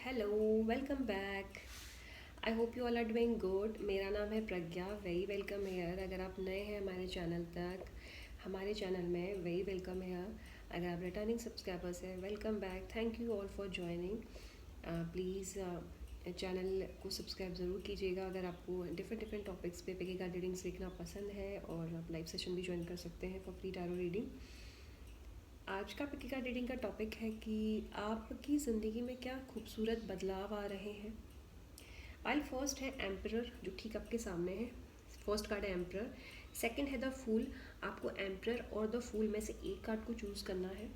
Hello, welcome back. I hope you all are doing good. मेरा नाम है प्रज्ञा। Very welcome here. अगर आप नए हैं हमारे चैनल में वेरी वेलकम हेयर। अगर आप रिटर्निंग सब्सक्राइबर्स हैं, welcome back. Thank you all for joining. Please channel को सब्सक्राइब ज़रूर कीजिएगा। अगर आपको डिफरेंट डिफरेंट टॉपिक्स पे पिकी कार्ड रीडिंग्स देखना पसंद है, और आप लाइव सेशन भी ज्वाइन कर सकते हैं फॉर फ्री टैरो रीडिंग। आज का पिकी कार्ड रीडिंग का टॉपिक है कि आपकी ज़िंदगी में क्या खूबसूरत बदलाव आ रहे हैं। वाइल फर्स्ट है एम्परर, जो ठीक आपके सामने है। फर्स्ट कार्ड है एम्परर। सेकंड है द फूल। आपको एम्परर और द फूल में से एक कार्ड को चूज़ करना है।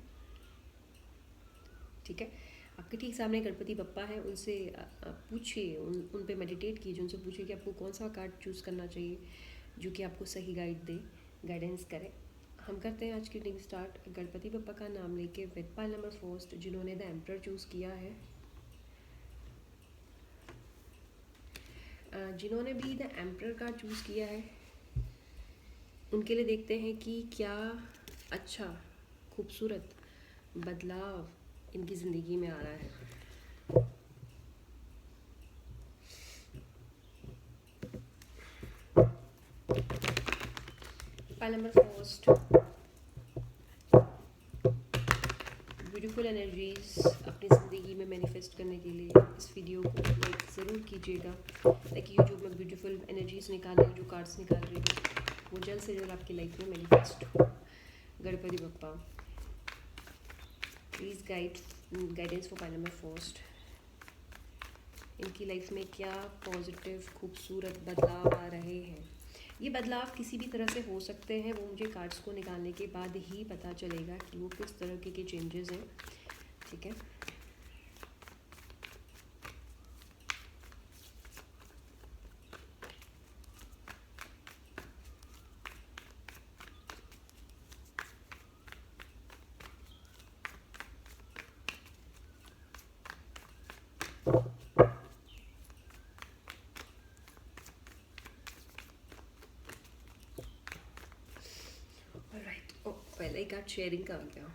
ठीक है, आपके ठीक सामने गणपति बप्पा है। उनसे पूछिए, उन पे मेडिटेट कीजिए। उनसे पूछिए कि आपको कौन सा कार्ड चूज़ करना चाहिए जो कि आपको सही गाइडेंस करे। हम करते हैं आज की रीडिंग स्टार्ट गणपति बप्पा का नाम लेके विद पाइल नंबर फर्स्ट, जिन्होंने द एम्परर चूज़ किया है। जिन्होंने भी द एम्परर कार्ड चूज़ किया है, उनके लिए देखते हैं कि क्या अच्छा खूबसूरत बदलाव इनकी ज़िंदगी में आ रहा है। Pile number first, beautiful energies अपनी ज़िंदगी में मैनिफेस्ट करने के लिए इस वीडियो को लाइक ज़रूर कीजिएगा, ताकि ये जो मैं ब्यूटीफुल एनर्जीज निकाल रही हूँ, जो कार्ड्स निकाल रही हूँ, वो जल्द से जल्द आपकी लाइफ में मैनिफेस्ट हो। Ganpati Bappa, please guidance for pile number first. इनकी लाइफ में क्या पॉजिटिव खूबसूरत बदलाव आ रहे हैं। ये बदलाव किसी भी तरह से हो सकते हैं, वो मुझे कार्ड्स को निकालने के बाद ही पता चलेगा कि वो किस तरह के चेंजेस हैं। ठीक है, राइट। ओ, पहले ही कार्ड शेयरिंग का आ गया।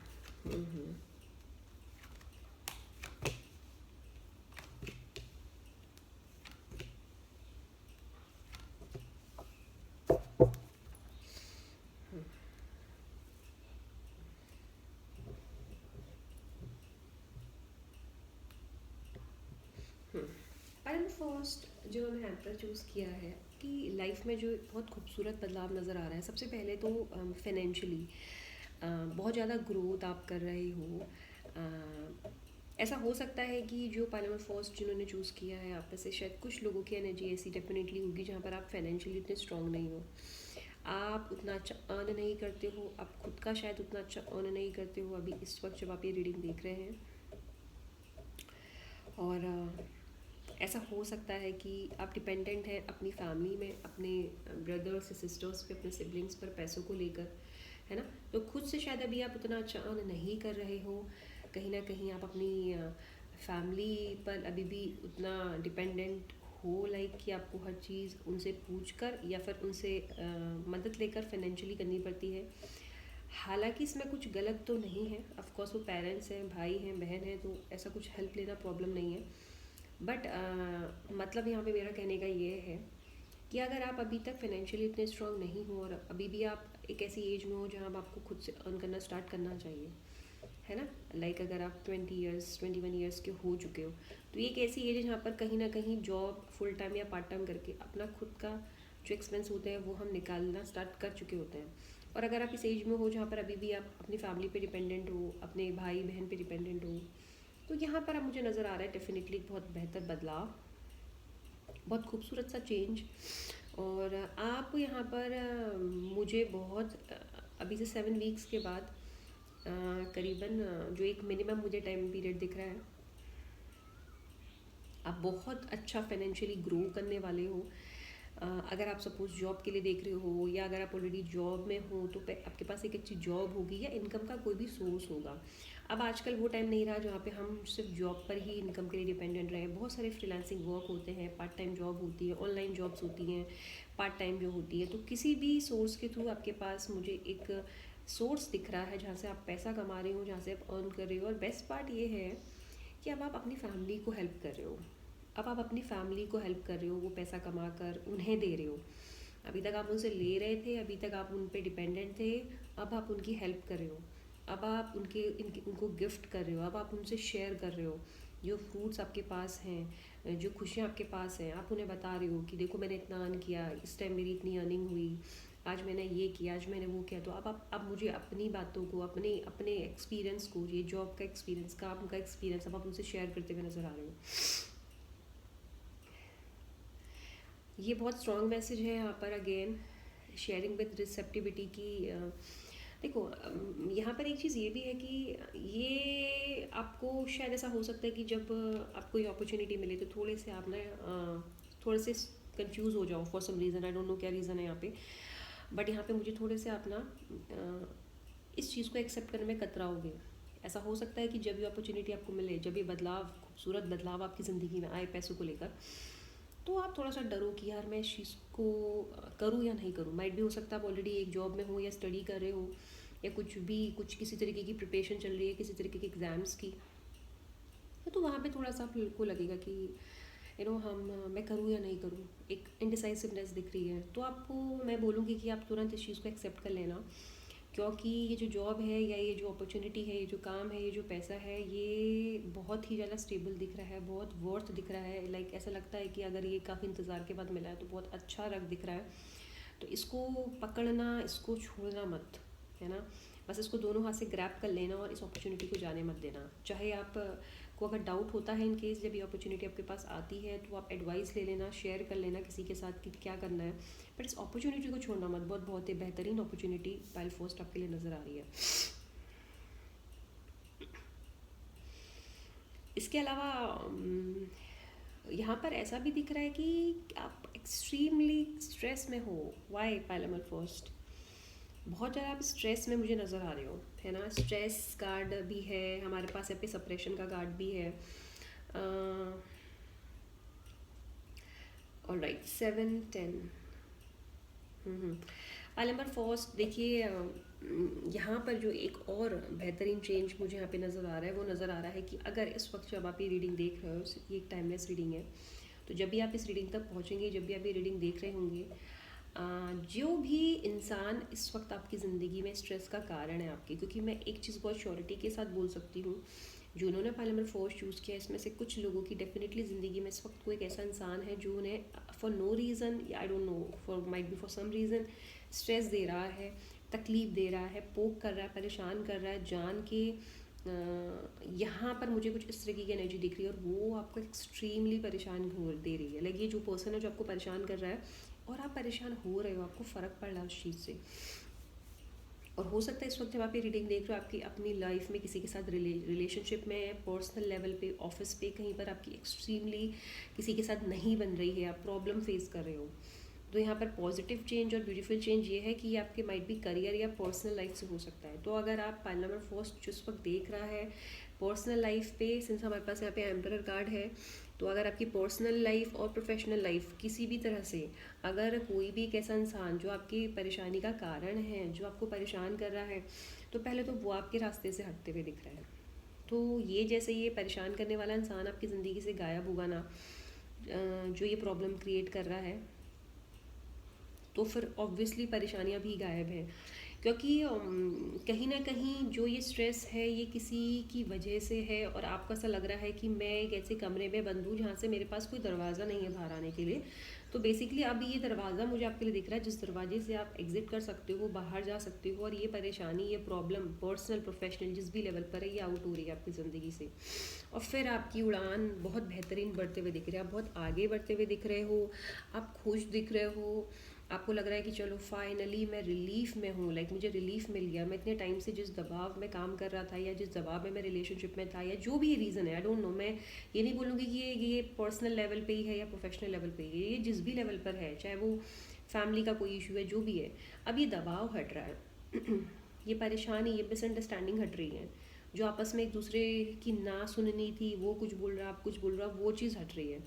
पाइल फर्स्ट, जिन्होंने हैम्पर चूज़ किया है कि लाइफ में जो बहुत खूबसूरत बदलाव नज़र आ रहा है। सबसे पहले तो फाइनेंशियली बहुत ज़्यादा ग्रोथ आप कर रहे हो। ऐसा हो सकता है कि जो पाइल नंबर फर्स्ट जिन्होंने चूज़ किया है, आप में से शायद कुछ लोगों की एनर्जी ऐसी डेफिनेटली होगी जहाँ पर आप फाइनेंशियली इतने स्ट्रांग नहीं हो, आप उतना अच्छा अर्न नहीं करते हो, आप खुद का शायद उतना अच्छा अर्न नहीं करते हो अभी इस वक्त जब आप ये रीडिंग देख रहे हैं। और ऐसा हो सकता है कि आप डिपेंडेंट हैं अपनी फैमिली में, अपने ब्रदर्स सिस्टर्स पे, अपने सिबलिंग्स पर पैसों को लेकर, है ना। तो खुद से शायद अभी आप उतना अच्छा अर्न नहीं कर रहे हो। कहीं ना कहीं आप अपनी फैमिली पर अभी भी उतना डिपेंडेंट हो, लाइक कि आपको हर चीज़ उनसे पूछ कर या फिर उनसे मदद लेकर फाइनेंशियली करनी पड़ती है। हालांकि इसमें कुछ गलत तो नहीं है, ऑफ कोर्स वो पेरेंट्स हैं, भाई हैं, बहन हैं, तो ऐसा कुछ हेल्प लेना प्रॉब्लम नहीं है। बट मतलब यहाँ पे मेरा कहने का ये है कि अगर आप अभी तक फाइनेंशियली इतने स्ट्रांग नहीं हो, और अभी भी आप एक ऐसी एज में हो जहाँ अब आपको खुद से अर्न करना स्टार्ट करना चाहिए, है ना। लाइक अगर आप 20 ईयर्स 21 ईयर्स के हो चुके हो, तो ये एक ऐसी एज है जहाँ पर कहीं ना कहीं जॉब फुल टाइम या पार्ट टाइम करके अपना खुद का जो एक्सपेंस होते हैं वो हम निकालना स्टार्ट कर चुके होते हैं। और अगर आप इस एज में हो जहाँ पर अभी भी आप अपनी फैमिली पे डिपेंडेंट हो, अपने भाई बहन पे डिपेंडेंट हो, तो यहाँ पर अब मुझे नज़र आ रहा है डेफिनेटली बहुत बेहतर बदलाव, बहुत खूबसूरत सा चेंज। और आप यहाँ पर मुझे बहुत अभी से 7 वीक्स के बाद करीबन जो एक मिनिमम मुझे टाइम पीरियड दिख रहा है, आप बहुत अच्छा फाइनेंशियली ग्रो करने वाले हो। अगर आप सपोज जॉब के लिए देख रहे हो, या अगर आप ऑलरेडी जॉब में हो, तो आपके पास एक अच्छी जॉब होगी या इनकम का कोई भी सोर्स होगा। अब आजकल वो टाइम नहीं रहा जहाँ पे हम सिर्फ जॉब पर ही इनकम के लिए डिपेंडेंट रहे। बहुत सारे फ्रीलांसिंग वर्क होते हैं, पार्ट टाइम जॉब होती है, ऑनलाइन जॉब्स होती हैं, पार्ट टाइम जो होती है। तो किसी भी सोर्स के थ्रू आपके पास मुझे एक सोर्स दिख रहा है जहाँ से आप पैसा कमा रहे हो, जहाँ से आप अर्न कर रहे हो। और बेस्ट पार्ट ये है कि अब आप अपनी फैमिली को हेल्प कर रहे हो। अब आप अपनी फैमिली को हेल्प कर रहे हो, वो पैसा कमा कर उन्हें दे रहे हो। अभी तक आप उनसे ले रहे थे, अभी तक आप उन पे डिपेंडेंट थे, अब आप उनकी हेल्प कर रहे हो। अब आप उनको गिफ्ट कर रहे हो, अब आप उनसे शेयर कर रहे हो। जो फ्रूट्स आपके पास हैं, जो खुशियाँ आपके पास हैं, आप उन्हें बता रहे हो कि देखो मैंने इतना अर्न किया, इस टाइम मेरी इतनी अर्निंग हुई, आज मैंने ये किया, आज मैंने वो किया। तो अब मुझे अपनी बातों को, अपने अपने एक्सपीरियंस को, ये जॉब का एक्सपीरियंस, काम का एक्सपीरियंस, अब आप उनसे शेयर करते हुए नज़र आ रहे हो। ये बहुत स्ट्रॉन्ग मैसेज है यहाँ पर। अगेन शेयरिंग विद रिसेप्टिविटी की देखो, यहाँ पर एक चीज़ ये भी है कि ये आपको शायद ऐसा हो सकता है कि जब आपको कोई अपॉर्चुनिटी मिले तो थोड़े से आप ना थोड़े से कंफ्यूज हो जाओ for some reason. I don't know क्या रीज़न है यहाँ पे, बट यहाँ पे मुझे थोड़े से आप ना इस चीज़ को एक्सेप्ट करने में कतराओगे। ऐसा हो सकता है कि जब ये अपॉर्चुनिटी आपको मिले, जब ये बदलाव, खूबसूरत बदलाव आपकी ज़िंदगी में आए पैसों को लेकर, तो आप थोड़ा सा डरो कि यार मैं इस चीज़ को करूँ या नहीं करूँ। माइट भी हो सकता है आप ऑलरेडी एक जॉब में हो या स्टडी कर रहे हो, या कुछ किसी तरीके की प्रिपरेशन चल रही है, किसी तरीके के एग्ज़ाम्स की। तो वहाँ पे थोड़ा सा आपको लगेगा कि मैं करूँ या नहीं करूँ, एक इनडिसाइसिवनेस दिख रही है। तो आपको मैं बोलूँगी कि आप तुरंत इस चीज़ को एक्सेप्ट कर लेना, क्योंकि ये जो जॉब है, या ये जो अपॉर्चुनिटी है, ये जो काम है, ये जो पैसा है, ये बहुत ही ज़्यादा स्टेबल दिख रहा है, बहुत वर्थ दिख रहा है। लाइक ऐसा लगता है कि अगर ये काफ़ी इंतज़ार के बाद मिला है तो बहुत अच्छा रख दिख रहा है। तो इसको पकड़ना, इसको छोड़ना मत, है ना। बस इसको दोनों हाथ से ग्रैब कर लेना और इस अपॉर्चुनिटी को जाने मत देना। चाहे आप को अगर डाउट होता है इन केस जब ये अपॉर्चुनिटी आपके पास आती है, तो आप एडवाइस ले लेना, शेयर कर लेना किसी के साथ कि क्या करना है, बट इस अपॉर्चुनिटी को छोड़ना मत। बहुत ही बेहतरीन अपॉर्चुनिटी पाइल फर्स्ट आपके लिए नज़र आ रही है। इसके अलावा यहाँ पर ऐसा भी दिख रहा है कि आप एक्सट्रीमली स्ट्रेस में हो। वाई पाइल फर्स्ट, बहुत ज़्यादा आप स्ट्रेस में मुझे नज़र आ रहे हो, है ना। स्ट्रेस कार्ड भी है हमारे पास, यहाँ पे सप्रेशन का कार्ड भी है। ऑलराइट, 7-10। पाइल नंबर फर्स्ट, देखिए यहाँ पर जो एक और बेहतरीन चेंज मुझे यहाँ पे नज़र आ रहा है, वो नज़र आ रहा है कि अगर इस वक्त जब आप ये रीडिंग देख रहे हो, ये एक टाइमलेस रीडिंग है, तो जब भी आप इस रीडिंग तक पहुँचेंगे, जब भी आप ये रीडिंग देख रहे होंगे, जो भी इंसान इस वक्त आपकी ज़िंदगी में स्ट्रेस का कारण है आपकी, क्योंकि मैं एक चीज़ बहुत श्योरिटी के साथ बोल सकती हूँ, जो उन्होंने पाइल नंबर 4 चूज़ किया, इसमें से कुछ लोगों की डेफिनेटली ज़िंदगी में इस वक्त कोई एक ऐसा इंसान है जो उन्हें फॉर नो रीज़न, या I don't know, for might be for some reason stress दे रहा है, तकलीफ़ दे रहा है, पोक कर रहा है, परेशान कर रहा है जान के। यहाँ पर मुझे कुछ इस तरीके की एनर्जी दिख रही है और वो आपको एक्सट्रीमली परेशान दे रही है। लाइक ये जो पर्सन है जो आपको परेशान कर रहा है, और आप परेशान हो रहे हो, आपको फ़र्क पड़ रहा है उस चीज़ से। और हो सकता है इस वक्त जब आप ये रीडिंग देख रहे हो, आपकी अपनी लाइफ में किसी के साथ रिलेशनशिप में, पर्सनल लेवल पे, ऑफिस पे, कहीं पर आपकी एक्सट्रीमली किसी के साथ नहीं बन रही है, आप प्रॉब्लम फेस कर रहे हो। तो यहाँ पर पॉजिटिव चेंज और ब्यूटीफुल चेंज ये है कि ये आपके माइट भी करियर या पर्सनल लाइफ से हो सकता है। तो अगर आप पाइल नंबर फर्स्ट जिस वक्त देख रहा है पर्सनल लाइफ पे, सिंस हमारे पास यहाँ पे एम्परर कार्ड है, तो अगर आपकी पर्सनल लाइफ और प्रोफेशनल लाइफ किसी भी तरह से, अगर कोई भी एक ऐसा इंसान जो आपकी परेशानी का कारण है, जो आपको परेशान कर रहा है, तो पहले तो वो आपके रास्ते से हटते हुए दिख रहा है। तो ये जैसे ये परेशान करने वाला इंसान आपकी ज़िंदगी से गायब होगा ना, जो ये प्रॉब्लम क्रिएट कर रहा है, तो फिर ऑब्वियसली परेशानियां भी गायब हैं। क्योंकि कहीं ना कहीं जो ये स्ट्रेस है ये किसी की वजह से है, और आपको ऐसा लग रहा है कि मैं एक ऐसे कमरे में बंद हूँ जहाँ से मेरे पास कोई दरवाज़ा नहीं है बाहर आने के लिए। तो बेसिकली अब ये दरवाज़ा मुझे आपके लिए दिख रहा है जिस दरवाजे से आप एग्जिट कर सकते हो, बाहर जा सकते हो, और ये परेशानी, ये प्रॉब्लम पर्सनल प्रोफेशनल जिस भी लेवल पर है, ये आउट हो रही है आपकी ज़िंदगी से। और फिर आपकी उड़ान बहुत बेहतरीन बढ़ते हुए दिख रही है, आप बहुत आगे बढ़ते हुए दिख रहे हो, आप खुश दिख रहे हो, आपको लग रहा है कि चलो फाइनली मैं रिलीफ में हूँ, लाइक मुझे रिलीफ मिल गया। मैं इतने टाइम से जिस दबाव में काम कर रहा था, या जिस दबाव में मैं रिलेशनशिप में था, या जो भी रीज़न है, आई डोंट नो, मैं ये नहीं बोलूँगी कि ये पर्सनल लेवल पे ही है या प्रोफेशनल लेवल पे ही है, ये जिस भी लेवल पर है, चाहे वो फैमिली का कोई इशू है, जो भी है, अब ये दबाव हट रहा है ये परेशानी, ये मिसअंडरस्टैंडिंग हट रही है, जो आपस में एक दूसरे की ना सुननी थी, वो कुछ बोल रहा, आप कुछ बोल रहा, वो चीज़ हट रही है।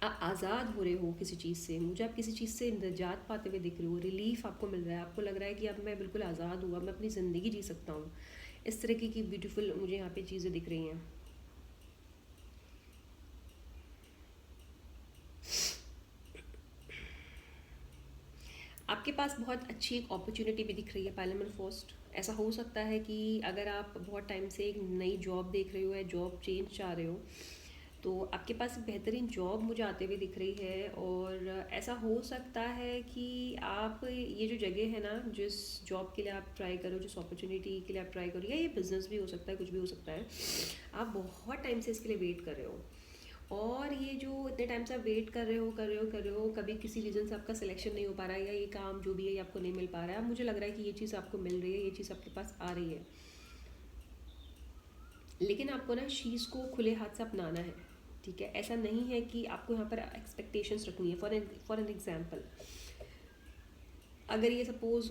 आप आज़ाद हो रहे हो किसी चीज़ से, मुझे आप किसी चीज़ से निजात पाते हुए दिख रहे हो, रिलीफ आपको मिल रहा है, आपको लग रहा है कि अब मैं बिल्कुल आज़ाद हुआ, मैं अपनी ज़िंदगी जी सकता हूँ। इस तरीके की ब्यूटीफुल मुझे यहाँ पे चीज़ें दिख रही हैं। आपके पास बहुत अच्छी एक अपॉर्चुनिटी भी दिख रही है पार्लियामेंट फर्स्ट। ऐसा हो सकता है कि अगर आप बहुत टाइम से एक नई जॉब देख रहे हो या जॉब चेंज चाह रहे हो, तो आपके पास एक बेहतरीन जॉब मुझे आते हुए दिख रही है। और ऐसा हो सकता है कि आप ये जो जगह है ना, जिस जॉब के लिए आप ट्राई करो, जिस अपॉर्चुनिटी के लिए आप ट्राई करो, या ये बिज़नेस भी हो सकता है, कुछ भी हो सकता है, आप बहुत टाइम से इसके लिए वेट कर रहे हो। और ये जो इतने टाइम से आप वेट कर रहे हो, कभी किसी रीज़न से आपका सिलेक्शन नहीं हो पा रहा है, या ये काम जो भी है ये आपको नहीं मिल पा रहा है, अब मुझे लग रहा है कि ये चीज़ आपको मिल रही है, ये चीज़ आपके पास आ रही है। लेकिन आपको ना इस चीज़ को खुले हाथ से अपनाना है। ठीक है, ऐसा नहीं है कि आपको यहाँ पर एक्सपेक्टेशंस रखनी है। फॉर एन एग्जांपल, अगर ये सपोज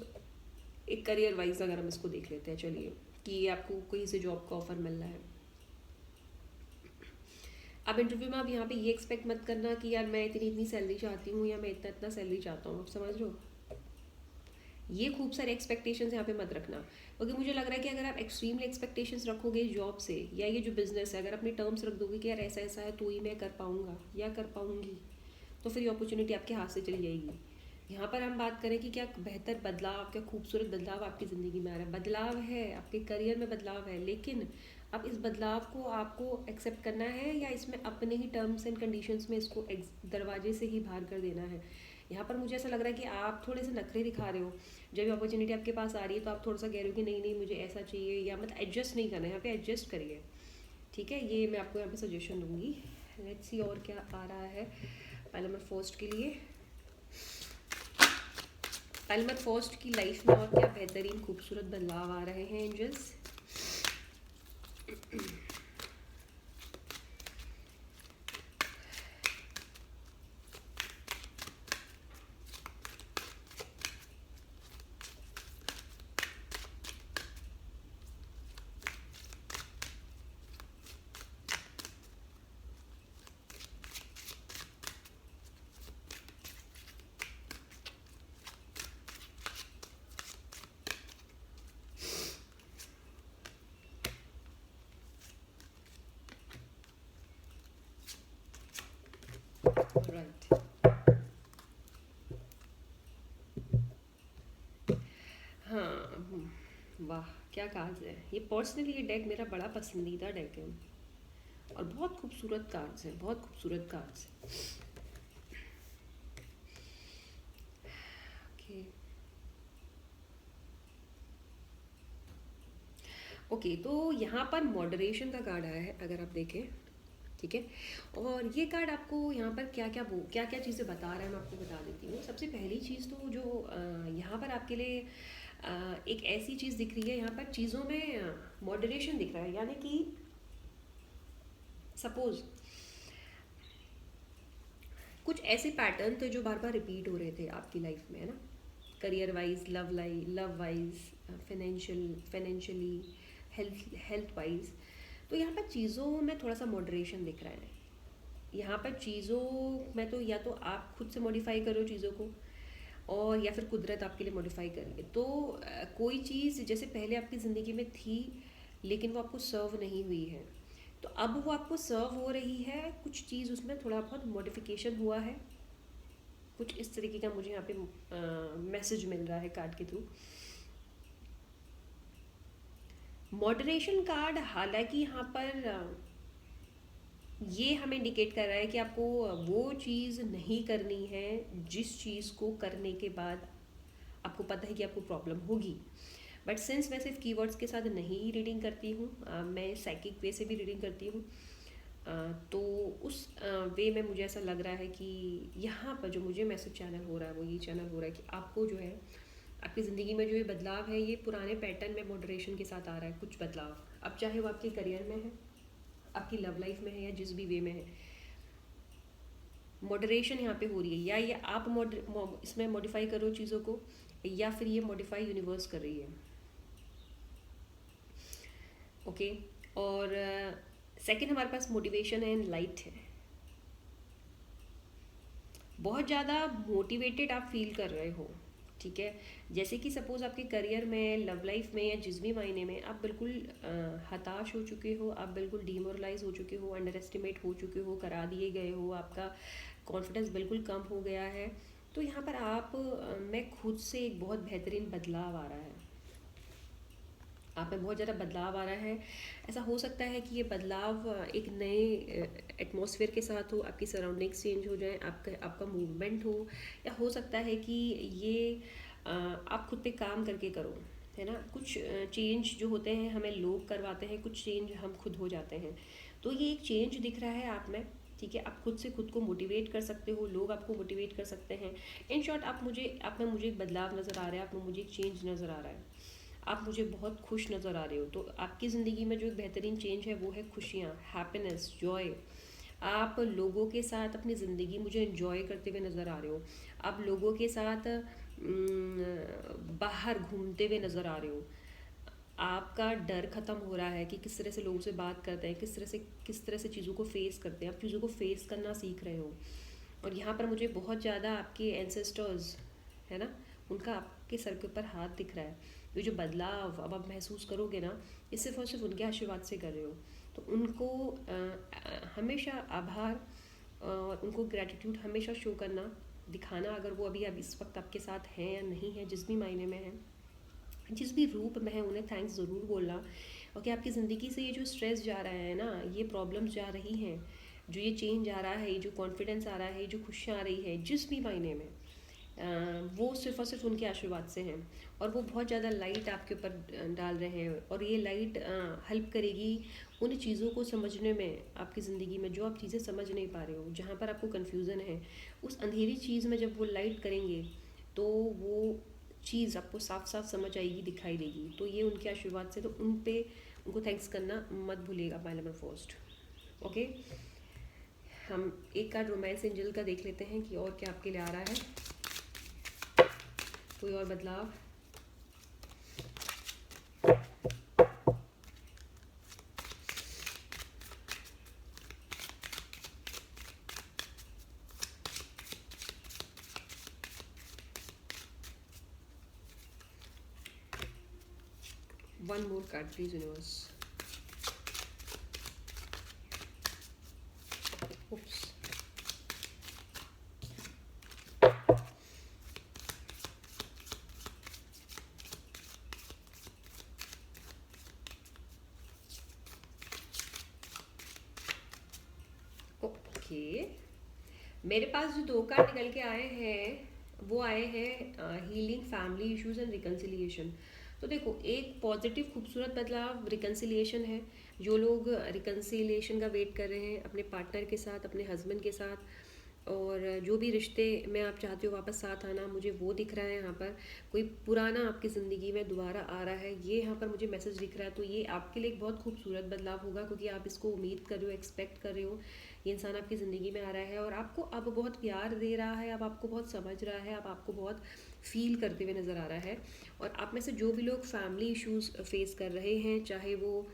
एक करियर वाइज अगर हम इसको देख लेते हैं, चलिए, कि आपको कहीं से जॉब का ऑफर मिल रहा है, अब इंटरव्यू में आप यहाँ पे ये एक्सपेक्ट मत करना कि यार मैं इतनी इतनी सैलरी चाहती हूँ या मैं इतना इतना सैलरी चाहता हूँ, आप समझ रहे हो? ये खूब सारे एक्सपेक्टेशंस यहाँ पे मत रखना, क्योंकि मुझे लग रहा है कि अगर आप एक्सट्रीमली एक्सपेक्टेशंस रखोगे जॉब से, या ये जो बिजनेस है, अगर अपने टर्म्स रख दोगे कि यार ऐसा ऐसा है तो ही मैं कर पाऊँगा या कर पाऊँगी, तो फिर ये अपॉर्चुनिटी आपके हाथ से चली जाएगी। यहाँ पर हम बात करें कि क्या बेहतर बदलाव, क्या खूबसूरत बदलाव आपकी ज़िंदगी में आ रहा है, बदलाव है, आपके करियर में बदलाव है, लेकिन अब इस बदलाव को आपको एक्सेप्ट करना है या इसमें अपने ही टर्म्स एंड कंडीशंस में इसको दरवाजे से ही बाहर कर देना है। यहाँ पर मुझे ऐसा लग रहा है कि आप थोड़े से नखरे दिखा रहे हो। जब अपॉर्चुनिटी आपके पास आ रही है तो आप थोड़ा सा कह रहे हो कि नहीं नहीं मुझे ऐसा चाहिए, या मतलब एडजस्ट नहीं करना है, यहाँ पे एडजस्ट करिए। ठीक है, ये मैं आपको यहाँ पे सजेशन दूंगी। लेट्स सी और क्या आ रहा है पार्लियामेंट फर्स्ट के लिए। पार्लियामेंट फर्स्ट की लाइफ में और क्या बेहतरीन खूबसूरत बदलाव आ रहे हैं एंजल्स। राइट, हाँ, वाह क्या कार्ड्स है ये। पर्सनली ये डेक मेरा बड़ा पसंदीदा डेक है, और बहुत खूबसूरत कार्ड्स हैं, बहुत खूबसूरत कार्ड्स हैं। ओके, ओके, तो यहाँ पर मॉडरेशन का कार्ड आया है अगर आप देखें। ठीक है, और ये कार्ड आपको यहाँ पर क्या क्या चीज़ें बता रहा है, मैं आपको बता देती हूँ। सबसे पहली चीज़ तो जो यहाँ पर आपके लिए एक ऐसी चीज़ दिख रही है, यहाँ पर चीज़ों में मॉडरेशन दिख रहा है, यानी कि सपोज कुछ ऐसे पैटर्न थे जो बार बार रिपीट हो रहे थे आपकी लाइफ में, है ना? Career wise, love wise, financially, health wise. तो यहाँ पर चीज़ों में थोड़ा सा मॉडरेशन दिख रहा है। यहाँ पर चीज़ों में तो या तो आप खुद से मॉडिफाई करो चीज़ों को, और या फिर कुदरत आपके लिए मॉडिफाई करेंगे। तो कोई चीज़ जैसे पहले आपकी ज़िंदगी में थी लेकिन वो आपको सर्व नहीं हुई है, तो अब वो आपको सर्व हो रही है। कुछ चीज़ उसमें थोड़ा बहुत मॉडिफिकेशन हुआ है, कुछ इस तरीके का मुझे यहाँ पे मैसेज मिल रहा है कार्ड के थ्रू। मॉडरेशन कार्ड हालांकि यहाँ पर ये हमें इंडिकेट कर रहा है कि आपको वो चीज़ नहीं करनी है जिस चीज़ को करने के बाद आपको पता है कि आपको प्रॉब्लम होगी। बट सिंस मैं सिर्फ कीवर्ड्स के साथ नहीं रीडिंग करती हूँ, मैं साइकिक वे से भी रीडिंग करती हूँ, तो उस वे में मुझे ऐसा लग रहा है कि यहाँ पर जो मुझे मैसेज चैनल हो रहा है वो ये चैनल हो रहा है कि आपको जो है आपकी ज़िंदगी में जो ये बदलाव है ये पुराने पैटर्न में मॉडरेशन के साथ आ रहा है। कुछ बदलाव, अब चाहे वो आपके करियर में है, आपकी लव लाइफ में है, या जिस भी वे में है, मॉडरेशन यहाँ पे हो रही है। या ये आप इसमें मॉडिफाई करो चीज़ों को, या फिर ये मॉडिफाई यूनिवर्स कर रही है। ओके, और सेकंड हमारे पास मोटिवेशन एंड लाइट है। बहुत ज़्यादा मोटिवेटेड आप फील कर रहे हो। ठीक है, जैसे कि सपोज़ आपके करियर में, लव लाइफ में, या जिस भी मायने में आप बिल्कुल हताश हो चुके हो, आप बिल्कुल डीमोरलाइज हो चुके हो, अंडर एस्टिमेट हो चुके हो, करा दिए गए हो, आपका कॉन्फिडेंस बिल्कुल कम हो गया है, तो यहाँ पर मैं खुद से एक बहुत बेहतरीन बदलाव आ रहा है, आप में बहुत ज़्यादा बदलाव आ रहा है। ऐसा हो सकता है कि ये बदलाव एक नए एटमॉस्फेयर के साथ हो, आपकी सराउंडिंग्स चेंज हो जाए, आपका मूवमेंट हो, या हो सकता है कि ये आप खुद पे काम करके करो, है ना। कुछ चेंज जो होते हैं हमें लोग करवाते हैं, कुछ चेंज हम खुद हो जाते हैं। तो ये एक चेंज दिख रहा है आप में, ठीक है। आप खुद से खुद को मोटिवेट कर सकते हो, लोग आपको मोटिवेट कर सकते हैं। इन शॉर्ट आप में मुझे एक बदलाव नज़र आ रहा है, आप में मुझे एक चेंज नज़र आ रहा है, आप मुझे बहुत खुश नज़र आ रहे हो। तो आपकी ज़िंदगी में जो एक बेहतरीन चेंज है वो है खुशियाँ, हैप्पीनेस, जॉय। आप लोगों के साथ अपनी ज़िंदगी मुझे एंजॉय करते हुए नज़र आ रहे हो, आप लोगों के साथ बाहर घूमते हुए नज़र आ रहे हो। आपका डर ख़त्म हो रहा है कि किस तरह से लोगों से बात करते हैं, किस तरह से चीज़ों को फेस करते हैं, आप चीज़ों को फेस करना सीख रहे हो। और यहाँ पर मुझे बहुत ज़्यादा आपके एंसेस्टर्स, है ना, उनका आपके सर के ऊपर हाथ दिख रहा है। ये जो बदलाव अब आप महसूस करोगे ना, ये सिर्फ और सिर्फ उनके आशीर्वाद से कर रहे हो। तो उनको हमेशा आभार और उनको ग्रैटिट्यूड हमेशा शो करना, दिखाना, अगर वो अभी अब इस वक्त आपके साथ हैं या नहीं है, जिस भी मायने में है, जिस भी रूप में है, उन्हें थैंक्स ज़रूर बोलना। और कि आपकी ज़िंदगी से ये जो स्ट्रेस जा रहा है ना, ये प्रॉब्लम्स जा रही हैं, जो ये चेंज आ रहा है, ये जो कॉन्फिडेंस आ रहा है, ये जो खुशियाँ आ रही है, जिस भी मायने में, वो सिर्फ़ और सिर्फ उनके आशीर्वाद से हैं। और वो बहुत ज़्यादा लाइट आपके ऊपर डाल रहे हैं, और ये लाइट हेल्प करेगी उन चीज़ों को समझने में आपकी ज़िंदगी में, जो आप चीज़ें समझ नहीं पा रहे हो, जहाँ पर आपको कन्फ्यूज़न है। उस अंधेरी चीज़ में जब वो लाइट करेंगे तो वो चीज़ आपको साफ साफ समझ आएगी, दिखाई देगी। तो ये उनके आशीर्वाद से, तो उनको थैंक्स करना मत भूलिएगा, माय नंबर फर्स्ट। ओके, हम एक कार्ड रोमांस एंजल का देख लेते हैं कि और क्या आपके लिए आ रहा है, कोई और बदलाव। One more card please universe. Oops. Okay, मेरे पास जो दो कार्ड निकल के आए हैं वो आए हैं healing, family issues and reconciliation. तो देखो, एक पॉजिटिव खूबसूरत बदलाव रिकन्सिलिएशन है। जो लोग रिकन्सिलिएशन का वेट कर रहे हैं अपने पार्टनर के साथ, अपने हस्बैंड के साथ, और जो भी रिश्ते में आप चाहते हो वापस साथ आना, मुझे वो दिख रहा है यहाँ पर। कोई पुराना आपकी ज़िंदगी में दोबारा आ रहा है, ये यहाँ पर मुझे मैसेज दिख रहा है। तो ये आपके लिए एक बहुत खूबसूरत बदलाव होगा, क्योंकि आप इसको उम्मीद कर रहे हो, एक्सपेक्ट कर रहे हो। ये इंसान आपकी ज़िंदगी में आ रहा है और आपको अब बहुत प्यार दे रहा है, अब आपको बहुत समझ रहा है, अब आपको बहुत फील करते हुए नज़र आ रहा है। और आप में से जो भी लोग फैमिली इश्यूज़ फेस कर रहे हैं, चाहे वो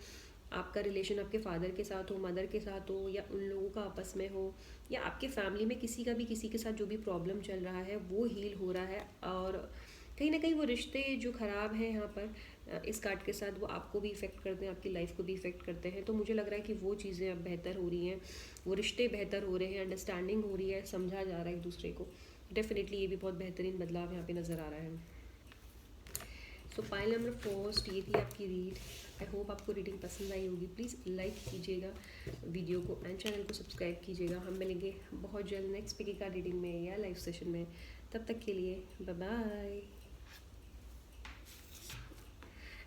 आपका रिलेशन आपके फादर के साथ हो, मदर के साथ हो, या उन लोगों का आपस में हो, या आपके फैमिली में किसी का भी किसी के साथ जो भी प्रॉब्लम चल रहा है वो हील हो रहा है। और कहीं ना कहीं वो रिश्ते जो ख़राब हैं यहाँ पर इस कार्ड के साथ, वो आपको भी इफ़ेक्ट करते हैं, आपकी लाइफ को भी इफ़ेक्ट करते हैं। तो मुझे लग रहा है कि वो चीज़ें अब बेहतर हो रही हैं, वो रिश्ते बेहतर हो रहे हैं, अंडरस्टैंडिंग हो रही है, समझा जा रहा है एक दूसरे को। डेफिनेटली ये भी बहुत बेहतरीन बदलाव यहाँ पे नज़र आ रहा है। सो पाइल नंबर फर्स्ट, ये थी आपकी रीड। आई होप आपको रीडिंग पसंद आई होगी। प्लीज़ लाइक कीजिएगा वीडियो को एंड चैनल को सब्सक्राइब कीजिएगा। हम मिलेंगे बहुत जल्द नेक्स्ट पिकी का रीडिंग में या लाइव सेशन में। तब तक के लिए बाय बाय।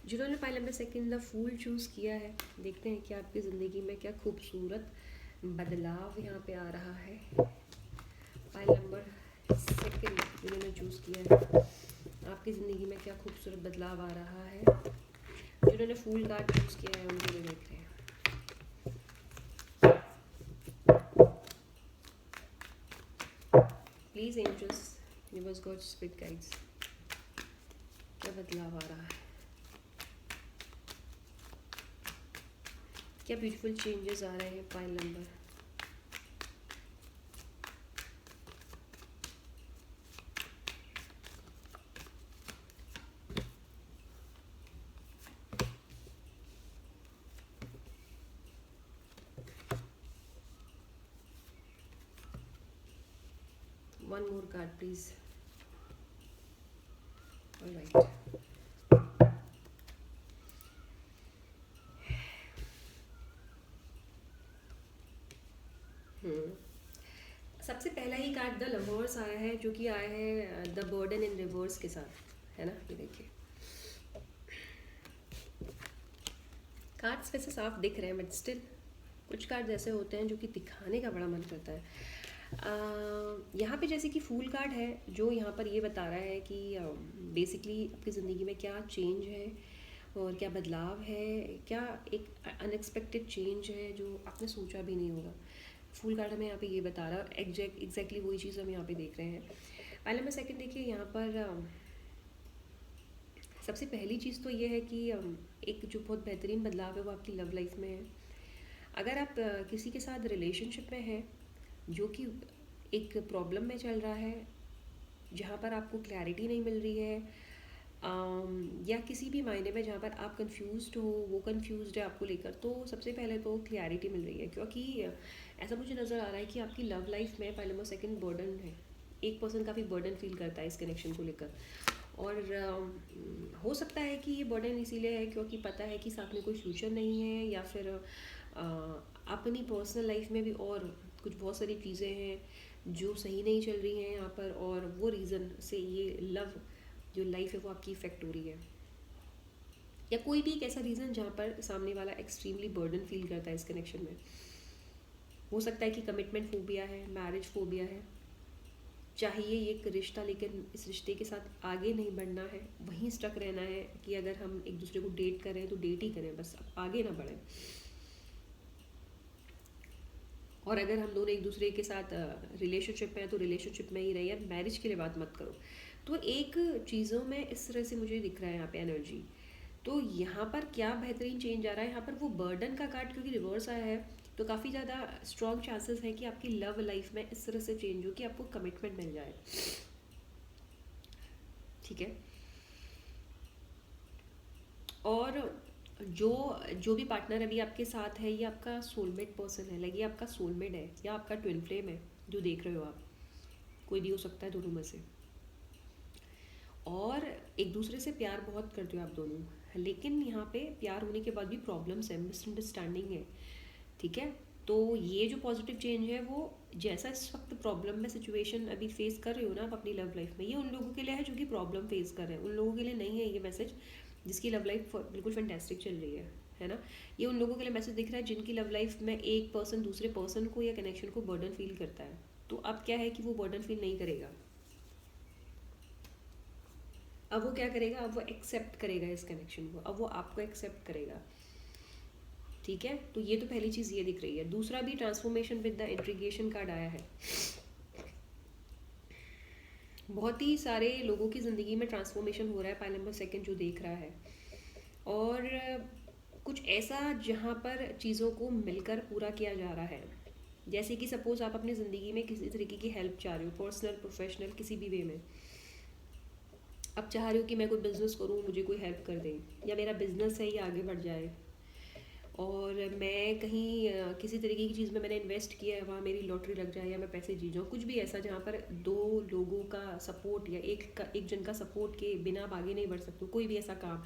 जिन्होंने pile number second the fool choose किया है, देखते हैं कि आपकी ज़िंदगी में क्या खूबसूरत बदलाव यहाँ पे आ रहा है। पाइल नंबर सेकंड जिन्होंने चूज़ किया है, आपकी ज़िंदगी में क्या खूबसूरत बदलाव आ रहा है। जिन्होंने फूल कार्ड चूज़ किया है उनके लिए देख रहे हैं। Please angels, universe, God, spirit guides, क्या बदलाव आ रहा है, क्या ब्यूटीफुल चेंजेस आ रहे हैं। Pile number one more card please. Right. Hmm. सबसे पहला ही कार्ड द लवर्स आया है, जो कि आया है द बर्डन इन रिवर्स के साथ, है ना। ये देखिए कार्ड्स वैसे साफ दिख रहे हैं, बट स्टिल कुछ कार्ड्स ऐसे होते हैं जो कि दिखाने का बड़ा मन करता है। यहाँ पे जैसे कि फूल कार्ड है, जो यहाँ पर ये बता रहा है कि बेसिकली आपकी ज़िंदगी में क्या चेंज है और क्या बदलाव है, क्या एक अनएक्सपेक्टेड चेंज है जो आपने सोचा भी नहीं होगा। फूल कार्ड हमें यहाँ पे ये बता रहा है, एग्जैक्टली वही चीज़ हम यहाँ पे देख रहे हैं। पहले मैं सेकंड देखिए यहाँ पर सबसे पहली चीज़ तो ये है कि एक जो बहुत बेहतरीन बदलाव है वो आपकी लव लाइफ में है। अगर आप किसी के साथ रिलेशनशिप में हैं जो कि एक प्रॉब्लम में चल रहा है, जहाँ पर आपको क्लैरिटी नहीं मिल रही है, या किसी भी मायने में जहाँ पर आप कंफ्यूज्ड हो, वो कंफ्यूज्ड है आपको लेकर, तो सबसे पहले तो क्लैरिटी मिल रही है। क्योंकि ऐसा मुझे नज़र आ रहा है कि आपकी लव लाइफ में पहले वो सेकंड बर्डन है, एक पर्सन काफ़ी बर्डन फील करता है इस कनेक्शन को लेकर। और हो सकता है कि ये बर्डन इसीलिए है क्योंकि पता है कि साथ में कोई फ्यूचर नहीं है, या फिर अपनी पर्सनल लाइफ में भी और कुछ बहुत सारी चीज़ें हैं जो सही नहीं चल रही हैं यहाँ पर, और वो रीज़न से ये लव जो लाइफ है वो आपकी इफ़ेक्ट हो रही है। या कोई भी एक ऐसा रीज़न जहाँ पर सामने वाला एक्सट्रीमली बर्डन फील करता है इस कनेक्शन में। हो सकता है कि कमिटमेंट फोबिया है, मैरिज फोबिया है, चाहिए ये एक रिश्ता लेकिन इस रिश्ते के साथ आगे नहीं बढ़ना है, वहीं स्टक रहना है कि अगर हम एक दूसरे को डेट करें तो डेट ही करें, बस आगे ना बढ़ें। और अगर हम दोनों एक दूसरे के साथ रिलेशनशिप में हैं तो रिलेशनशिप में ही रहे, या मैरिज के लिए बात मत करो। तो एक चीज़ों में इस तरह से मुझे दिख रहा है यहाँ पे एनर्जी। तो यहाँ पर क्या बेहतरीन चेंज आ रहा है, यहाँ पर वो बर्डन का कार्ड क्योंकि रिवर्स आया है, तो काफ़ी ज़्यादा स्ट्रॉन्ग चांसेस है कि आपकी लव लाइफ में इस तरह से चेंज हो कि आपको कमिटमेंट मिल जाए। ठीक है। और जो जो भी पार्टनर अभी आपके साथ है, ये आपका सोलमेट पर्सन है, लाइक ये आपका सोलमेट है या आपका ट्विन फ्लेम है जो देख रहे हो आप, कोई भी हो सकता है दोनों में से। और एक दूसरे से प्यार बहुत करते हो आप दोनों, लेकिन यहाँ पे प्यार होने के बाद भी प्रॉब्लम्स है, मिसअंडरस्टैंडिंग है। ठीक है। तो ये जो पॉजिटिव चेंज है वो, जैसा इस वक्त प्रॉब्लम में सिचुएशन अभी फेस कर रहे हो ना आप अपनी लव लाइफ में, ये उन लोगों के लिए है जो कि प्रॉब्लम फेस कर रहे हैं, उन लोगों के लिए नहीं है ये मैसेज जिसकी लव लाइफ बिल्कुल फैंटेस्टिक चल रही है ना। ये उन लोगों के लिए मैसेज दिख रहा है जिनकी लव लाइफ में एक पर्सन दूसरे पर्सन को या कनेक्शन को बर्डन फील करता है। तो अब क्या है कि वो बर्डन फील नहीं करेगा, अब वो क्या करेगा, अब वो एक्सेप्ट करेगा इस कनेक्शन को, अब वो आपको एक्सेप्ट करेगा। ठीक है। तो ये तो पहली चीज़ ये दिख रही है। दूसरा भी transformation with the integration card आया है। बहुत ही सारे लोगों की ज़िंदगी में ट्रांसफॉर्मेशन हो रहा है, पाइल नंबर सेकंड जो देख रहा है। और कुछ ऐसा जहाँ पर चीज़ों को मिलकर पूरा किया जा रहा है। जैसे कि सपोज आप अपनी ज़िंदगी में किसी तरीके की हेल्प चाह रहे हो, पर्सनल प्रोफेशनल किसी भी वे में। अब चाह रहे हो कि मैं कोई बिज़नेस करूँ, मुझे कोई हेल्प कर दे, या मेरा बिज़नेस है ये आगे बढ़ जाए, और मैं कहीं किसी तरीके की चीज़ में मैंने इन्वेस्ट किया है, वहाँ मेरी लॉटरी लग जाए या मैं पैसे जीत जाऊँ, कुछ भी ऐसा जहाँ पर दो लोगों का सपोर्ट या एक जन का सपोर्ट के बिना आप आगे नहीं बढ़ सकते, कोई भी ऐसा काम।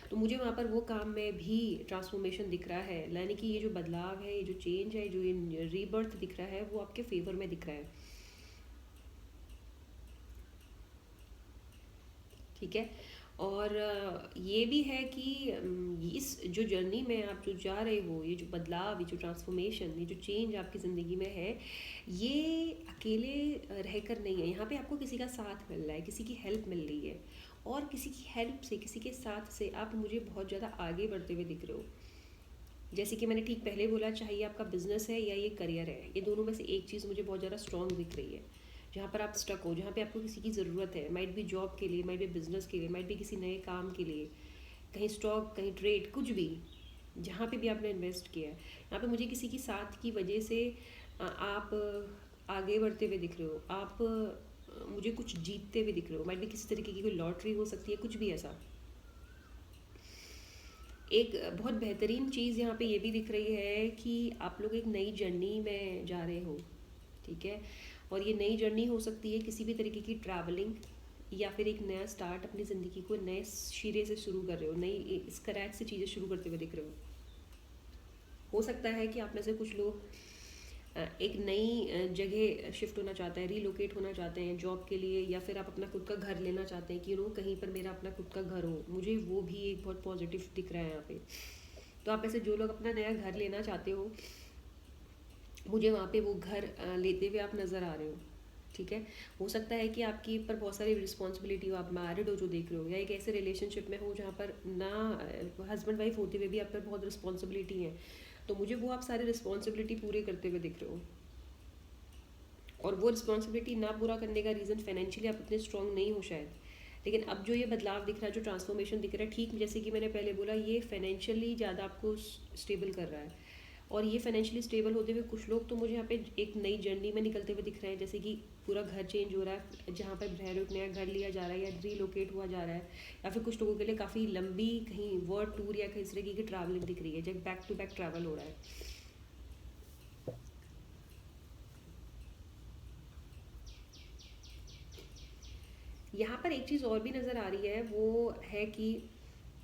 तो मुझे वहाँ पर वो काम में भी ट्रांसफॉर्मेशन दिख रहा है, यानी कि ये जो बदलाव है, ये जो चेंज है, जो ये रीबर्थ दिख रहा है, वो आपके फेवर में दिख रहा है। ठीक है। और ये भी है कि इस जो जर्नी में आप जो जा रहे हो, ये जो बदलाव, ये जो ट्रांसफॉर्मेशन, ये जो चेंज आपकी ज़िंदगी में है, ये अकेले रहकर नहीं है। यहाँ पे आपको किसी का साथ मिल रहा है, किसी की हेल्प मिल रही है, और किसी की हेल्प से, किसी के साथ से आप मुझे बहुत ज़्यादा आगे बढ़ते हुए दिख रहे हो। जैसे कि मैंने ठीक पहले बोला, चाहे आपका बिजनेस है या ये करियर है, ये दोनों में से एक चीज़ मुझे बहुत ज़्यादा स्ट्रॉन्ग दिख रही है। जहाँ पर आप स्टक हो, जहाँ पे आपको किसी की ज़रूरत है, माइट भी जॉब के लिए, माइट भी बिजनेस के लिए, माइट भी किसी नए काम के लिए, कहीं स्टॉक, कहीं ट्रेड, कुछ भी, जहाँ पे भी आपने इन्वेस्ट किया है, यहाँ पे मुझे किसी की साथ की वजह से आप आगे बढ़ते हुए दिख रहे हो, आप मुझे कुछ जीतते हुए दिख रहे हो, माइट भी किसी तरीके की कोई लॉटरी हो सकती है, कुछ भी ऐसा। एक बहुत बेहतरीन चीज़ यहाँ पे ये भी दिख रही है कि आप लोग एक नई जर्नी में जा रहे हो। ठीक है। और ये नई जर्नी हो सकती है किसी भी तरीके की ट्रैवलिंग, या फिर एक नया स्टार्ट अपनी ज़िंदगी को नए सिरे से शुरू कर रहे हो, नई स्क्रैच से चीज़ें शुरू करते हुए दिख रहे हो सकता है कि आप में से कुछ लोग एक नई जगह शिफ्ट होना चाहते हैं, रीलोकेट होना चाहते हैं जॉब के लिए, या फिर आप अपना खुद का घर लेना चाहते हैं कि कहीं पर मेरा अपना खुद का घर हो। मुझे वो भी एक बहुत पॉजिटिव दिख रहा है यहाँ पे। तो आप ऐसे जो लोग अपना नया घर लेना चाहते हो, मुझे वहाँ पे वो घर लेते हुए आप नज़र आ रहे हो। ठीक है, हो सकता है कि आपकी पर बहुत सारी रिस्पॉन्सिबिलिटी हो, आप मैरिड हो जो देख रहे हो, या एक ऐसे रिलेशनशिप में हो जहाँ पर ना हस्बैंड वाइफ होते हुए भी आप पर बहुत रिस्पॉन्सिबिलिटी है। तो मुझे वो आप सारी रिस्पॉन्सिबिलिटी पूरे करते हुए दिख रहे हो, और वो रिस्पॉन्सिबिलिटी ना पूरा करने का रीज़न फाइनेंशियली आप उतने स्ट्रॉन्ग नहीं हो शायद। लेकिन अब जो ये बदलाव दिख रहा है, जो ट्रांसफॉर्मेशन दिख रहा है, ठीक जैसे कि मैंने पहले बोला, ये फाइनेंशियली ज़्यादा आपको स्टेबल कर रहा है। और ये फाइनेंशियली स्टेबल होते हुए कुछ लोग तो मुझे यहाँ पे एक नई जर्नी में निकलते हुए दिख रहे हैं, जैसे कि पूरा घर चेंज हो रहा है, जहाँ पर रह रहे हो नया घर लिया जा रहा है या रीलोकेट हुआ जा रहा है, या फिर कुछ लोगों के लिए काफ़ी लंबी कहीं वर्ल्ड टूर या कहीं इस तरीके की ट्रैवलिंग दिख रही है, जब बैक टू बैक ट्रैवल हो रहा है। यहाँ पर एक चीज़ और भी नज़र आ रही है, वो है कि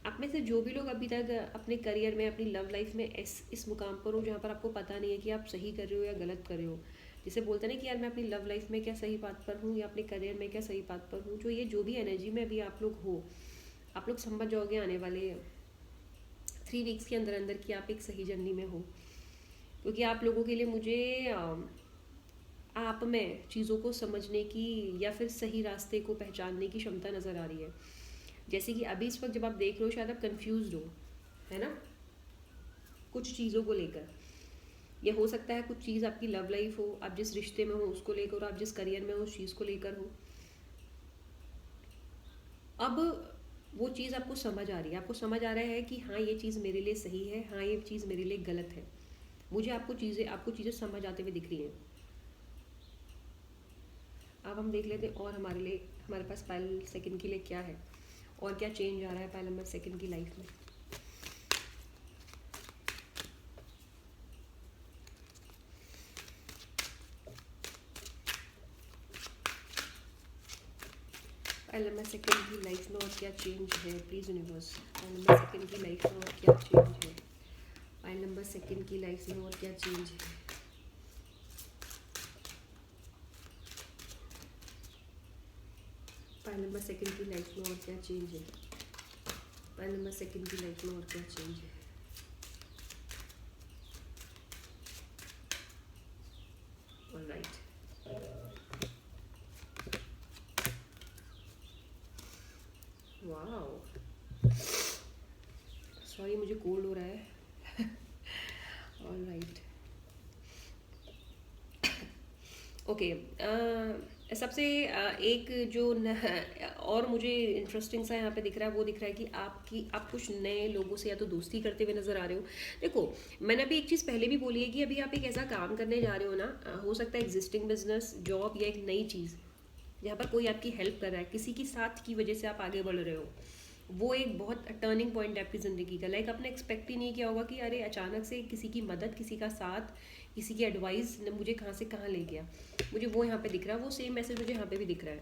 आप में से जो भी लोग अभी तक अपने करियर में, अपनी लव लाइफ में इस मुकाम पर हो जहाँ पर आपको पता नहीं है कि आप सही कर रहे हो या गलत कर रहे हो, जिसे बोलते हैं ना कि यार मैं अपनी लव लाइफ में क्या सही बात पर हूँ या अपने करियर में क्या सही बात पर हूँ, जो भी एनर्जी में अभी आप लोग हो, आप लोग समझ जाओगे आने वाले 3 वीक्स के अंदर अंदर कि आप एक सही जर्नी में हो। क्योंकि आप लोगों के लिए मुझे आप में चीज़ों को समझने की या फिर सही रास्ते को पहचानने की क्षमता नज़र आ रही है। जैसे कि अभी इस वक्त जब आप देख रहे हो, शायद आप कंफ्यूज हो, है ना, कुछ चीज़ों को लेकर। ये हो सकता है कुछ चीज़ आपकी लव लाइफ हो, आप जिस रिश्ते में हो उसको लेकर, आप जिस करियर में हो उस चीज़ को लेकर हो। अब वो चीज़ आपको समझ आ रही है, आपको समझ आ रहा है कि हाँ ये चीज़ मेरे लिए सही है, हाँ ये चीज़ मेरे लिए गलत है। मुझे आपको चीज़ें समझ आते हुए दिख रही हैं। अब हम देख लेते हैं और हमारे पास पायल सेकंड के लिए क्या है, और क्या चेंज आ रहा है पायल नंबर सेकंड की लाइफ में। पायल नंबर सेकंड की लाइफ में और क्या चेंज है please universe. Payal number second की लाइफ में और क्या चेंज है, पायल नंबर सेकंड की लाइफ में और क्या चेंज है। पायल नंबर सेकंड की लाइफ में और क्या चेंज है, पायल नंबर सेकंड की लाइफ में और क्या चेंज है। ऑलराइट, वाओ, सॉरी मुझे कोल्ड हो रहा है। Alright, okay. सबसे एक जो और मुझे इंटरेस्टिंग सा यहाँ पे दिख रहा है, वो दिख रहा है कि आप कुछ नए लोगों से या तो दोस्ती करते हुए नजर आ रहे हो। देखो, मैंने अभी एक चीज़ पहले भी बोली है कि अभी आप एक ऐसा काम करने जा रहे हो ना, हो सकता है एग्जिस्टिंग बिजनेस, जॉब, या एक नई चीज़ जहाँ पर कोई आपकी हेल्प कर रहा है, किसी की साथ की वजह से आप आगे बढ़ रहे हो। वो एक बहुत टर्निंग पॉइंट है आपकी ज़िंदगी का। लाइक आपने एक्सपेक्ट ही नहीं किया होगा कि अरे अचानक से किसी की मदद, किसी का साथ, किसी की एडवाइस ने मुझे कहाँ से कहाँ ले गया। मुझे वो यहाँ पे दिख रहा है, वो सेम मैसेज मुझे यहाँ पे भी दिख रहा है।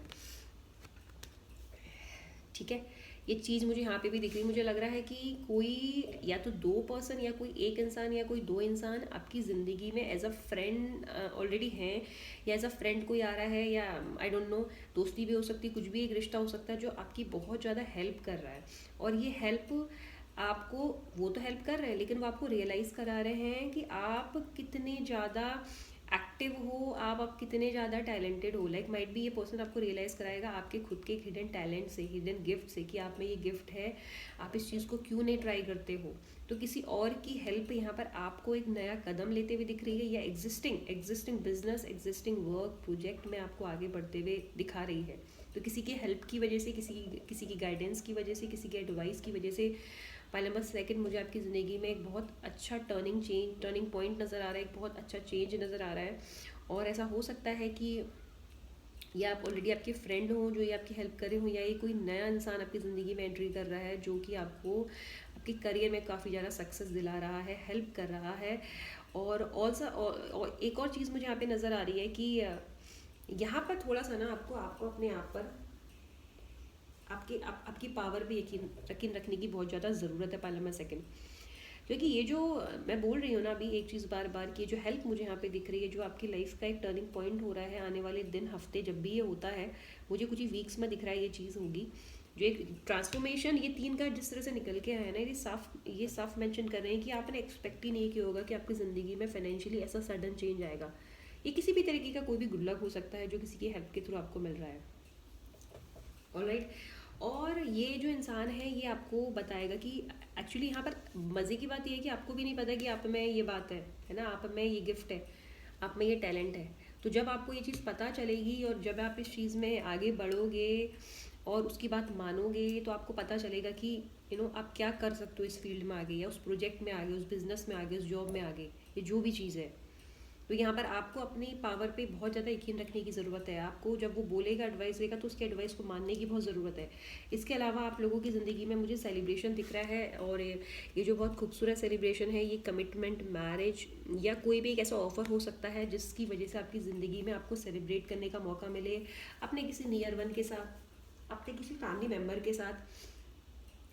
ठीक है, ये चीज़ मुझे यहाँ पे भी दिख रही है। मुझे लग रहा है कि कोई या तो 2 पर्सन, या कोई एक इंसान, या कोई 2 इंसान आपकी ज़िंदगी में एज अ फ्रेंड ऑलरेडी हैं, या एज अ फ्रेंड कोई आ रहा है, या आई डोंट नो, दोस्ती भी हो सकती है, कुछ भी एक रिश्ता हो सकता है जो आपकी बहुत ज़्यादा हेल्प कर रहा है। और ये हेल्प आपको, वो तो हेल्प कर रहे हैं, लेकिन वो आपको रियलाइज़ करा रहे हैं कि आप कितने ज़्यादा एक्टिव हो, आप कितने ज़्यादा टैलेंटेड हो। लाइक माइट बी ये पर्सन आपको रियलाइज़ कराएगा आपके खुद के हिडन टैलेंट से, हिडन गिफ्ट से, कि आप में ये गिफ्ट है, आप इस चीज़ को क्यों नहीं ट्राई करते हो। तो किसी और की हेल्प यहाँ पर आपको एक नया कदम लेते हुए दिख रही है, या existing business, existing work project में आपको आगे बढ़ते हुए दिखा रही है। तो किसी की हेल्प की वजह से, किसी की गाइडेंस की वजह से, किसी की एडवाइस की वजह से, पाइल नंबर सेकंड, मुझे आपकी ज़िंदगी में एक बहुत अच्छा टर्निंग पॉइंट नज़र आ रहा है, एक बहुत अच्छा चेंज नज़र आ रहा है। और ऐसा हो सकता है कि या आप ऑलरेडी आपके फ्रेंड हो जो ये आपकी हेल्प करे हों, या ये कोई नया इंसान आपकी ज़िंदगी में एंट्री कर रहा है जो कि आपको आपके करियर में काफ़ी ज़्यादा सक्सेस दिला रहा है, हेल्प कर रहा है। और ऑल्सो और एक और चीज़ मुझे यहाँ पे नज़र आ रही है कि यहाँ पर थोड़ा सा ना आपको आपको अपने आप पर आपकी पावर पे यकीन यकीन रखने की बहुत ज़्यादा ज़रूरत है पाइल नंबर सेकंड। क्योंकि ये जो मैं बोल रही हूँ ना अभी एक चीज़ बार बार की, जो हेल्प मुझे यहाँ पे दिख रही है, जो आपकी लाइफ का एक टर्निंग पॉइंट हो रहा है आने वाले दिन हफ्ते जब भी ये होता है, मुझे कुछ ही वीक्स में दिख रहा है ये चीज़ होगी। जो एक ट्रांसफॉर्मेशन ये 3 का जिस तरह से निकल के आया ना, ये साफ मेंशन कर रहे हैं कि आपने एक्सपेक्ट ही नहीं किया होगा कि आपकी ज़िंदगी में फाइनेंशियली ऐसा सडन चेंज आएगा। ये किसी भी तरीके का कोई भी गुड लक हो सकता है जो किसी की हेल्प के थ्रू आपको मिल रहा है। ऑलराइट। और ये जो इंसान है ये आपको बताएगा कि एक्चुअली यहाँ पर मज़े की बात ये है कि आपको भी नहीं पता कि आप में ये बात है ना, आप में ये गिफ्ट है, आप में ये टैलेंट है। तो जब आपको ये चीज़ पता चलेगी और जब आप इस चीज़ में आगे बढ़ोगे और उसकी बात मानोगे, तो आपको पता चलेगा कि आप क्या कर सकते हो इस फील्ड में आगे, या उस प्रोजेक्ट में आगे, उस बिज़नेस में आगे, उस जॉब में आगे, ये जो भी चीज़ है। तो यहाँ पर आपको अपनी पावर पे बहुत ज़्यादा यकीन रखने की ज़रूरत है। आपको जब वो बोलेगा, एडवाइस देगा, तो उसके एडवाइस को मानने की बहुत ज़रूरत है। इसके अलावा आप लोगों की ज़िंदगी में मुझे सेलिब्रेशन दिख रहा है, और ये जो बहुत खूबसूरत सेलिब्रेशन है, ये कमिटमेंट, मैरिज या कोई भी एक ऐसा ऑफर हो सकता है जिसकी वजह से आपकी ज़िंदगी में आपको सेलिब्रेट करने का मौका मिले, अपने किसी नियर वन के साथ, अपने किसी फैमिली मेम्बर के साथ,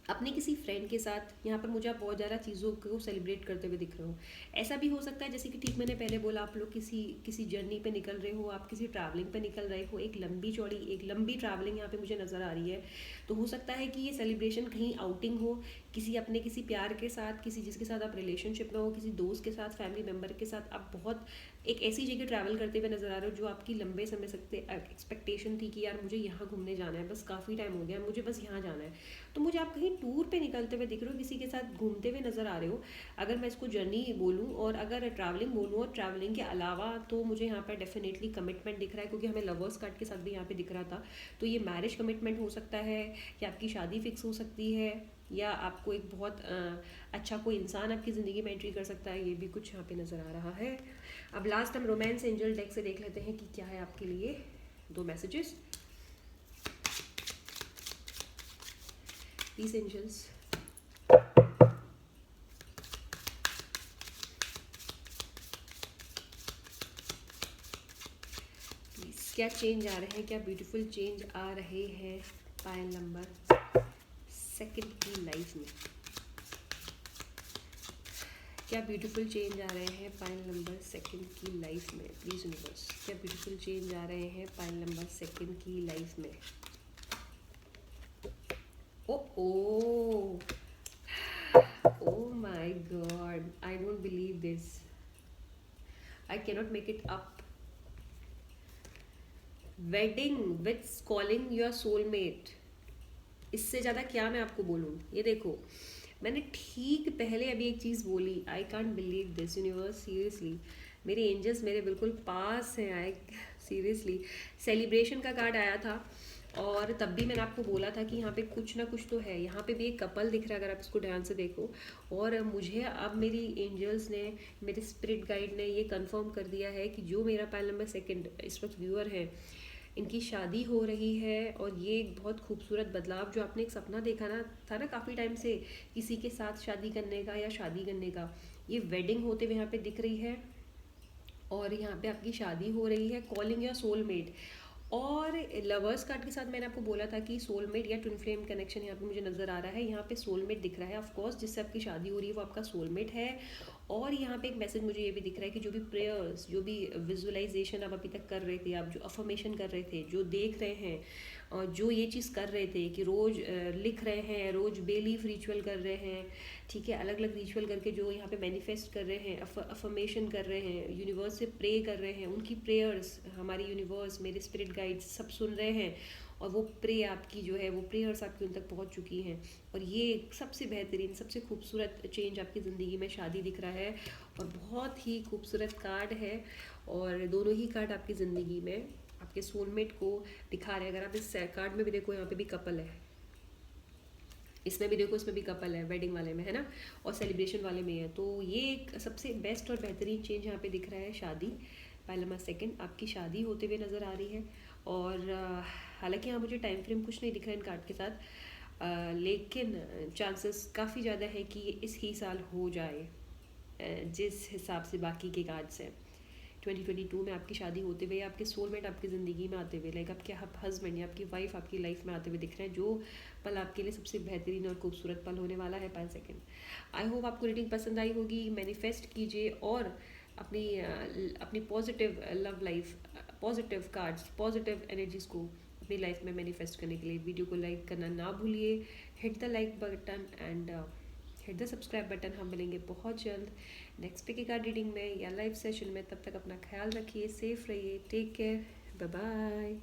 अपने किसी फ्रेंड के साथ। यहाँ पर मुझे आप बहुत ज़्यादा चीज़ों को सेलिब्रेट करते हुए दिख रहे हो। ऐसा भी हो सकता है जैसे कि ठीक मैंने पहले बोला, आप लोग किसी किसी जर्नी पे निकल रहे हो, आप किसी ट्रैवलिंग पे निकल रहे हो, एक लंबी ट्रैवलिंग यहाँ पे मुझे नज़र आ रही है। तो हो सकता है कि ये सेलिब्रेशन कहीं आउटिंग हो, किसी प्यार के साथ, किसी जिसके साथ आप रिलेशनशिप में हो, किसी दोस्त के साथ, फैमिली मेम्बर के साथ, आप बहुत एक ऐसी जगह ट्रैवल करते हुए नज़र आ रहे हो जो आपकी लंबे समय से एक्सपेक्टेशन थी कि यार मुझे यहाँ घूमने जाना है, बस काफ़ी टाइम हो गया, मुझे बस यहाँ जाना है। तो मुझे आप कहीं टूर पे निकलते हुए दिख रहे हो, किसी के साथ घूमते हुए नज़र आ रहे हो, अगर मैं इसको जर्नी बोलूँ। और अगर ट्रैवलिंग बोलूँ और ट्रैवलिंग के अलावा, तो मुझे यहाँ पर डेफिनेटली कमिटमेंट दिख रहा है, क्योंकि हमें लवर्स कार्ड के साथ भी यहाँ पे दिख रहा था। तो ये मैरिज कमिटमेंट हो सकता है, या आपकी शादी फिक्स हो सकती है, या आपको एक बहुत अच्छा कोई इंसान आपकी ज़िंदगी में एंट्री कर सकता है, ये भी कुछ यहाँ पे नज़र आ रहा है। अब लास्ट हम रोमांस एंजल डेक से देख लेते हैं कि क्या है आपके लिए दो मैसेजेस। प्लीज एंजल्स, प्लीज क्या चेंज आ रहे हैं, क्या ब्यूटीफुल चेंज आ रहे हैं पायल नंबर सेकंड की लाइफ में। क्या ब्यूटीफुल चेंज आ रहे हैं पाइल नंबर सेकंड की लाइफ में। प्लीज़ यूनिवर्स, क्या ब्यूटीफुल चेंज आ रहे हैं पाइल नंबर सेकंड की लाइफ में। Oh oh oh my God, I don't believe this, I cannot make it up. Wedding with calling your soulmate, इससे ज़्यादा क्या मैं आपको बोलूँ। ये देखो, मैंने ठीक पहले अभी एक चीज़ बोली, I can't believe this universe, seriously मेरे एंजल्स मेरे बिल्कुल पास हैं। आई सीरियसली सेलिब्रेशन का कार्ड आया था, और तब भी मैंने आपको बोला था कि यहाँ पे कुछ ना कुछ तो है। यहाँ पे भी एक कपल दिख रहा है अगर आप इसको ध्यान से देखो, और मुझे अब मेरी एंजल्स ने, मेरे स्पिरिट गाइड ने ये कंफर्म कर दिया है कि जो मेरा पाइल नंबर सेकंड इस वक्त व्यूअर है, इनकी शादी हो रही है। और ये एक बहुत खूबसूरत बदलाव, जो आपने एक सपना देखा ना था ना काफ़ी टाइम से, किसी के साथ शादी करने का या शादी करने का, ये वेडिंग होते हुए यहाँ पे दिख रही है। और यहाँ पे आपकी शादी हो रही है, कॉलिंग या सोलमेट। और लवर्स कार्ड के साथ मैंने आपको बोला था कि सोलमेट या ट्विन फ्लेम कनेक्शन यहाँ पे मुझे नज़र आ रहा है। यहाँ पे सोलमेट दिख रहा है, ऑफ कोर्स जिससे आपकी शादी हो रही है वो आपका सोलमेट है। और यहाँ पे एक मैसेज मुझे ये भी दिख रहा है कि जो भी प्रेयर्स, जो भी विजुअलाइजेशन आप अभी तक कर रहे थे, आप जो अफर्मेशन कर रहे थे, जो देख रहे हैं, और जो ये चीज़ कर रहे थे कि रोज़ लिख रहे हैं, रोज़ बेलीफ रिचुअल कर रहे हैं, ठीक है, अलग अलग रिचुअल करके जो यहाँ पे मैनिफेस्ट कर रहे हैं, अफर्मेशन कर रहे हैं, यूनिवर्स से प्रे कर रहे हैं, उनकी प्रेयर्स हमारी यूनिवर्स, मेरे स्पिरिट गाइड्स सब सुन रहे हैं। और वो प्रे आपकी जो है, वो प्रेयर्स आपकी उन तक पहुँच चुकी हैं। और ये सबसे बेहतरीन, सबसे खूबसूरत चेंज आपकी ज़िंदगी में शादी दिख रहा है, और बहुत ही खूबसूरत कार्ड है। और दोनों ही कार्ड आपकी ज़िंदगी में आपके सोलमेट को दिखा रहे हैं। अगर आप इस कार्ड में भी देखो, यहाँ पे भी कपल है, इसमें भी देखो, इसमें भी कपल है, वेडिंग वाले में है ना, और सेलिब्रेशन वाले में है। तो ये एक सबसे बेस्ट और बेहतरीन चेंज यहाँ पे दिख रहा है, शादी। पाइल नंबर सेकंड, आपकी शादी होते हुए नज़र आ रही है। और हालांकि यहाँ मुझे टाइम फ्रेम कुछ नहीं दिख रहा है इन कार्ड के साथ, लेकिन चांसेस काफ़ी ज़्यादा है कि ये इस ही साल हो जाए, जिस हिसाब से बाकी के कार्ड्स हैं। 2022 में आपकी शादी होते हुए, आपके सोलमेट आपकी ज़िंदगी में आते हुए, लाइक आपके हस्बैंड या आपकी वाइफ आपकी लाइफ में आते हुए दिख रहे हैं, जो पल आपके लिए सबसे बेहतरीन और खूबसूरत पल होने वाला है 5 सेकेंड। आई होप आपको रीडिंग पसंद आई होगी। मैनिफेस्ट कीजिए और अपनी positive love life, positive cards, positive energies को अपनी लाइफ में मैनिफेस्ट करने के लिए वीडियो को लाइक करना ना भूलिए। Hit the like button and hit the subscribe button. हम मिलेंगे बहुत जल्द नेक्स्ट पिकी कार्ड रीडिंग में या लाइव सेशन में। तब तक अपना ख्याल रखिए, सेफ रहिए, टेक केयर, बाय बाय।